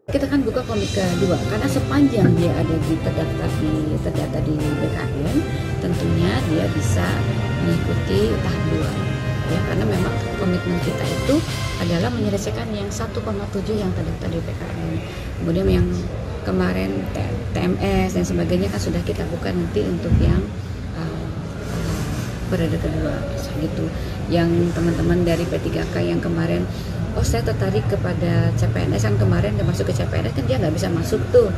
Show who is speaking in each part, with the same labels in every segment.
Speaker 1: Kita kan buka komit kedua karena sepanjang dia ada terdata di BKN, tentunya dia bisa mengikuti tahap 2 ya, karena memang komitmen kita itu adalah menyelesaikan yang 1,7 yang terdaftar di BKN. Kemudian yang kemarin TMS dan sebagainya kan sudah kita buka nanti untuk yang periode kedua gitu. Yang teman-teman dari P3K yang kemarin, oh saya tertarik kepada CPNS, kan kemarin dia masuk ke CPNS kan dia nggak bisa masuk tuh.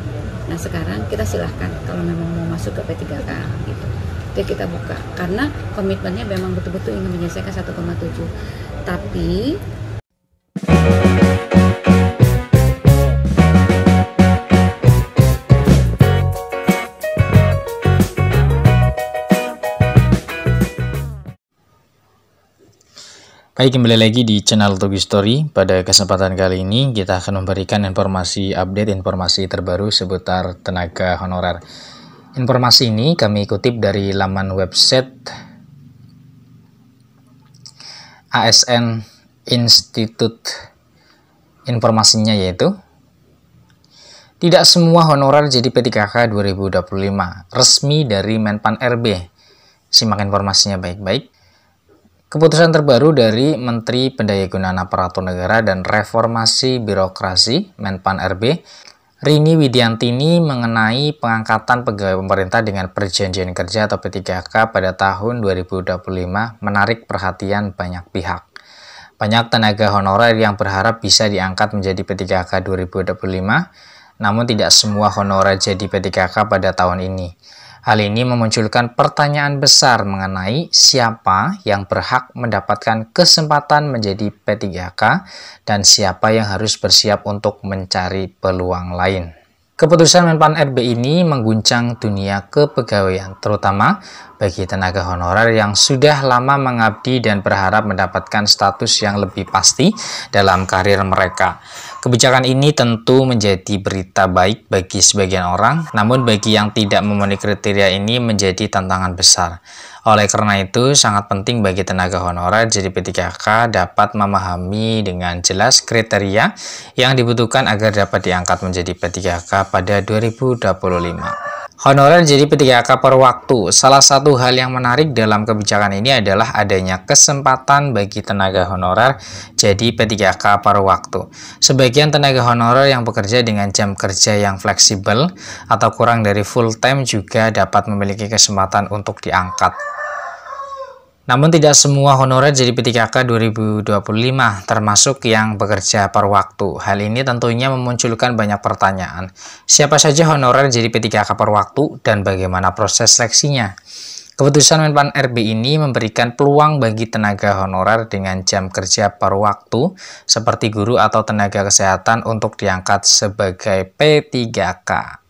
Speaker 1: Nah sekarang kita silahkan kalau memang mau masuk ke P3K gitu. Jadi kita buka karena komitmennya memang betul-betul ingin menyelesaikan 1,7. Tapi
Speaker 2: Baik, kembali lagi di channel Togi Story. Pada kesempatan kali ini kita akan memberikan informasi informasi terbaru seputar tenaga honorer. Informasi ini kami kutip dari laman website ASN Institute. Informasinya yaitu, tidak semua honorer jadi P3K 2025, resmi dari Menpan RB. Simak informasinya baik-baik. Keputusan terbaru dari Menteri Pendayagunaan Aparatur Negara dan Reformasi Birokrasi Menpan RB, Rini Widiantini, mengenai pengangkatan pegawai pemerintah dengan perjanjian kerja atau P3K pada tahun 2025 menarik perhatian banyak pihak. Banyak tenaga honorer yang berharap bisa diangkat menjadi P3K 2025, namun tidak semua honorer jadi P3K pada tahun ini. Hal ini memunculkan pertanyaan besar mengenai siapa yang berhak mendapatkan kesempatan menjadi P3K dan siapa yang harus bersiap untuk mencari peluang lain. Keputusan Menpan RB ini mengguncang dunia kepegawaian, terutama bagi tenaga honorer yang sudah lama mengabdi dan berharap mendapatkan status yang lebih pasti dalam karir mereka. Kebijakan ini tentu menjadi berita baik bagi sebagian orang, namun bagi yang tidak memenuhi kriteria ini menjadi tantangan besar. Oleh karena itu, sangat penting bagi tenaga honorer jadi P3K dapat memahami dengan jelas kriteria yang dibutuhkan agar dapat diangkat menjadi P3K pada 2025. Honorer jadi P3K per waktu. Salah satu hal yang menarik dalam kebijakan ini adalah adanya kesempatan bagi tenaga honorer jadi P3K per waktu. Sebagian tenaga honorer yang bekerja dengan jam kerja yang fleksibel atau kurang dari full time juga dapat memiliki kesempatan untuk diangkat. Namun tidak semua honorer jadi P3K 2025, termasuk yang bekerja per waktu. Hal ini tentunya memunculkan banyak pertanyaan. Siapa saja honorer jadi P3K per waktu dan bagaimana proses seleksinya? Keputusan Menpan RB ini memberikan peluang bagi tenaga honorer dengan jam kerja per waktu, seperti guru atau tenaga kesehatan, untuk diangkat sebagai P3K.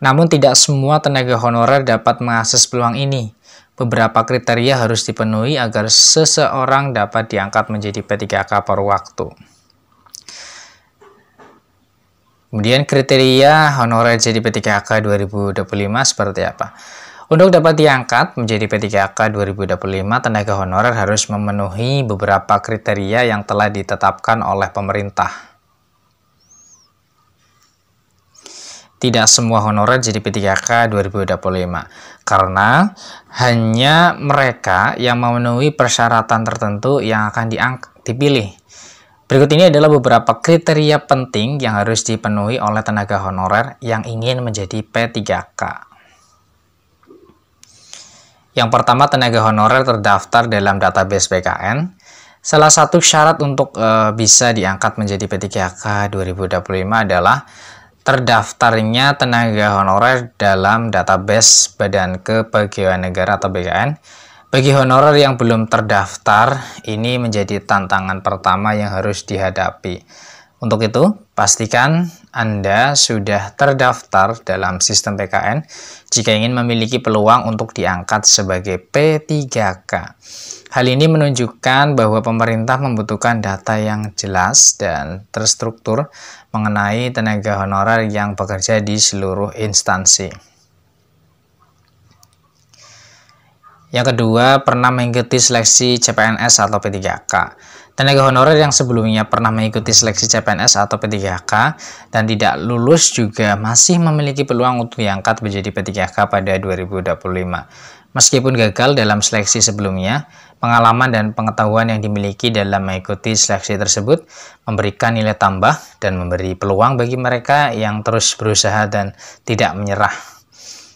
Speaker 2: Namun tidak semua tenaga honorer dapat mengakses peluang ini. Beberapa kriteria harus dipenuhi agar seseorang dapat diangkat menjadi P3K per waktu. Kemudian kriteria honorer jadi P3K 2025 seperti apa? Untuk dapat diangkat menjadi P3K 2025, tenaga honorer harus memenuhi beberapa kriteria yang telah ditetapkan oleh pemerintah. Tidak semua honorer jadi P3K 2025, karena hanya mereka yang memenuhi persyaratan tertentu yang akan dipilih. Berikut ini adalah beberapa kriteria penting yang harus dipenuhi oleh tenaga honorer yang ingin menjadi P3K. Yang pertama, tenaga honorer terdaftar dalam database BKN. Salah satu syarat untuk bisa diangkat menjadi P3K 2025 adalah terdaftarnya tenaga honorer dalam database Badan Kepegawaian Negara atau BKN. Bagi honorer yang belum terdaftar, ini menjadi tantangan pertama yang harus dihadapi. Untuk itu, pastikan Anda sudah terdaftar dalam sistem BKN jika ingin memiliki peluang untuk diangkat sebagai P3K. Hal ini menunjukkan bahwa pemerintah membutuhkan data yang jelas dan terstruktur mengenai tenaga honorer yang bekerja di seluruh instansi. Yang kedua, pernah mengikuti seleksi CPNS atau P3K. Tenaga honorer yang sebelumnya pernah mengikuti seleksi CPNS atau P3K dan tidak lulus juga masih memiliki peluang untuk diangkat menjadi P3K pada 2025. Meskipun gagal dalam seleksi sebelumnya, pengalaman dan pengetahuan yang dimiliki dalam mengikuti seleksi tersebut memberikan nilai tambah dan memberi peluang bagi mereka yang terus berusaha dan tidak menyerah.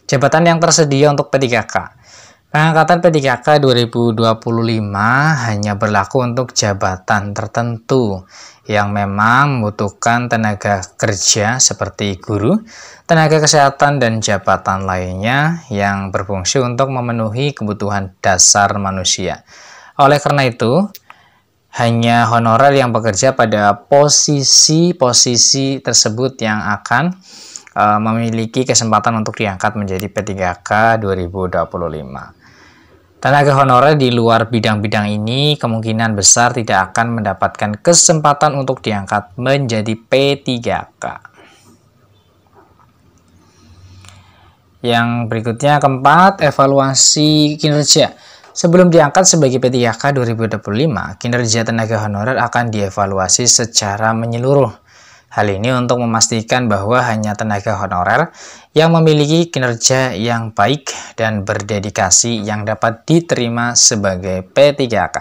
Speaker 2: Jabatan yang tersedia untuk P3K. Pengangkatan P3K 2025 hanya berlaku untuk jabatan tertentu yang memang membutuhkan tenaga kerja seperti guru, tenaga kesehatan, dan jabatan lainnya yang berfungsi untuk memenuhi kebutuhan dasar manusia. Oleh karena itu, hanya honorer yang bekerja pada posisi-posisi tersebut yang akan memiliki kesempatan untuk diangkat menjadi P3K 2025. Tenaga honorer di luar bidang-bidang ini kemungkinan besar tidak akan mendapatkan kesempatan untuk diangkat menjadi P3K. Yang berikutnya, keempat, evaluasi kinerja. Sebelum diangkat sebagai P3K 2025, kinerja tenaga honorer akan dievaluasi secara menyeluruh. Hal ini untuk memastikan bahwa hanya tenaga honorer yang memiliki kinerja yang baik dan berdedikasi yang dapat diterima sebagai P3K.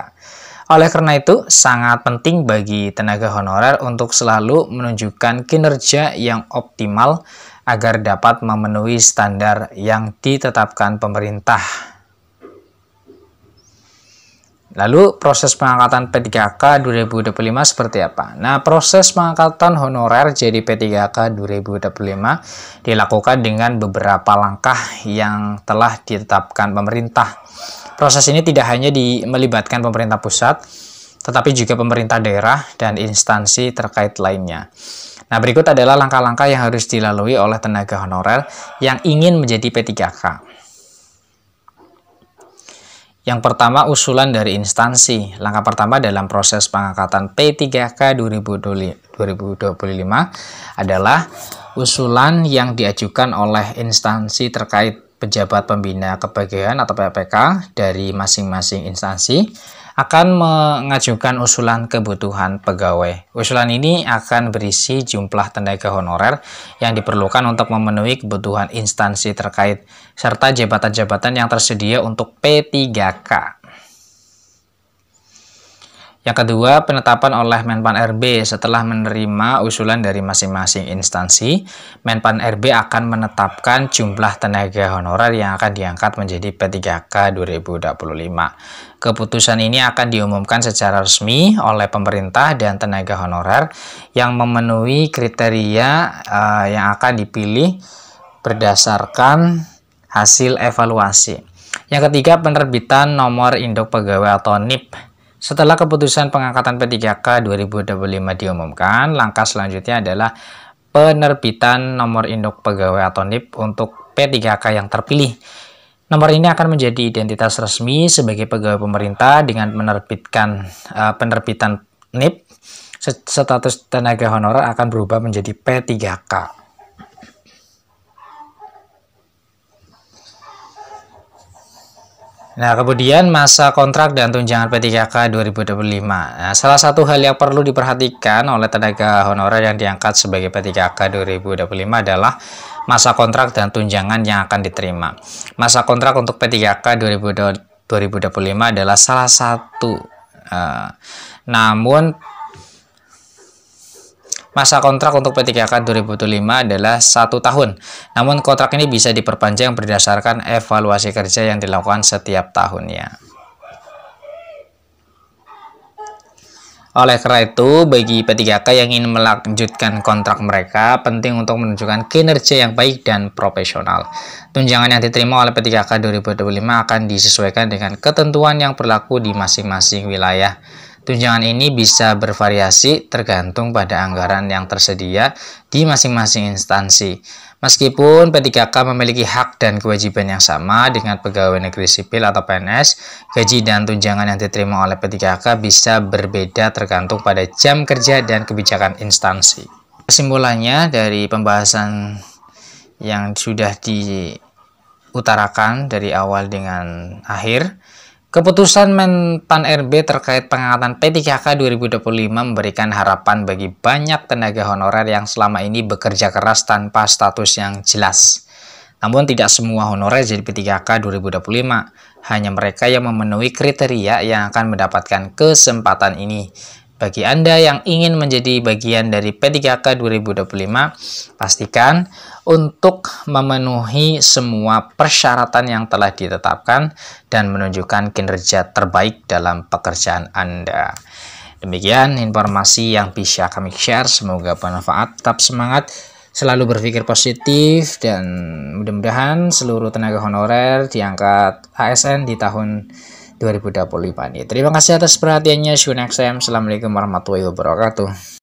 Speaker 2: Oleh karena itu, sangat penting bagi tenaga honorer untuk selalu menunjukkan kinerja yang optimal agar dapat memenuhi standar yang ditetapkan pemerintah. Lalu proses pengangkatan P3K 2025 seperti apa? Nah, proses pengangkatan honorer jadi P3K 2025 dilakukan dengan beberapa langkah yang telah ditetapkan pemerintah. Proses ini tidak hanya melibatkan pemerintah pusat, tetapi juga pemerintah daerah dan instansi terkait lainnya. Nah, berikut adalah langkah-langkah yang harus dilalui oleh tenaga honorer yang ingin menjadi P3K. Yang pertama, usulan dari instansi. Langkah pertama dalam proses pengangkatan P3K 2025 adalah usulan yang diajukan oleh instansi terkait pejabat pembina kepegawaian atau PPK dari masing-masing instansi akan mengajukan usulan kebutuhan pegawai. Usulan ini akan berisi jumlah tenaga honorer yang diperlukan untuk memenuhi kebutuhan instansi terkait, serta jabatan-jabatan yang tersedia untuk P3K. Yang kedua, penetapan oleh Menpan RB. Setelah menerima usulan dari masing-masing instansi, Menpan RB akan menetapkan jumlah tenaga honorer yang akan diangkat menjadi P3K 2025. Keputusan ini akan diumumkan secara resmi oleh pemerintah dan tenaga honorer yang memenuhi kriteria yang akan dipilih berdasarkan hasil evaluasi. Yang ketiga, penerbitan nomor induk pegawai atau NIP. Setelah keputusan pengangkatan P3K 2025 diumumkan, langkah selanjutnya adalah penerbitan nomor induk pegawai atau NIP untuk P3K yang terpilih. Nomor ini akan menjadi identitas resmi sebagai pegawai pemerintah dengan penerbitan NIP. Status tenaga honorer akan berubah menjadi P3K. Nah, kemudian masa kontrak dan tunjangan P3K 2025. Nah, salah satu hal yang perlu diperhatikan oleh tenaga honorer yang diangkat sebagai P3K 2025 adalah masa kontrak dan tunjangan yang akan diterima. Masa kontrak untuk P3K 2025 adalah salah satu. Namun masa kontrak untuk P3K 2025 adalah 1 tahun. Namun kontrak ini bisa diperpanjang berdasarkan evaluasi kerja yang dilakukan setiap tahunnya. Oleh karena itu, bagi P3K yang ingin melanjutkan kontrak mereka, penting untuk menunjukkan kinerja yang baik dan profesional. Tunjangan yang diterima oleh P3K 2025 akan disesuaikan dengan ketentuan yang berlaku di masing-masing wilayah. Tunjangan ini bisa bervariasi tergantung pada anggaran yang tersedia di masing-masing instansi. Meskipun P3K memiliki hak dan kewajiban yang sama dengan pegawai negeri sipil atau PNS, gaji dan tunjangan yang diterima oleh P3K bisa berbeda tergantung pada jam kerja dan kebijakan instansi. Kesimpulannya dari pembahasan yang sudah diutarakan dari awal dengan akhir, Keputusan Menpan RB terkait pengangkatan P3K 2025 memberikan harapan bagi banyak tenaga honorer yang selama ini bekerja keras tanpa status yang jelas. Namun tidak semua honorer jadi P3K 2025, hanya mereka yang memenuhi kriteria yang akan mendapatkan kesempatan ini. Bagi Anda yang ingin menjadi bagian dari P3K 2025, pastikan untuk memenuhi semua persyaratan yang telah ditetapkan dan menunjukkan kinerja terbaik dalam pekerjaan Anda. Demikian informasi yang bisa kami share, semoga bermanfaat. Tetap semangat, selalu berpikir positif, dan mudah-mudahan seluruh tenaga honorer diangkat ASN di tahun 2025 ini. Terima kasih atas perhatiannya. See you next time. Assalamualaikum warahmatullahi wabarakatuh.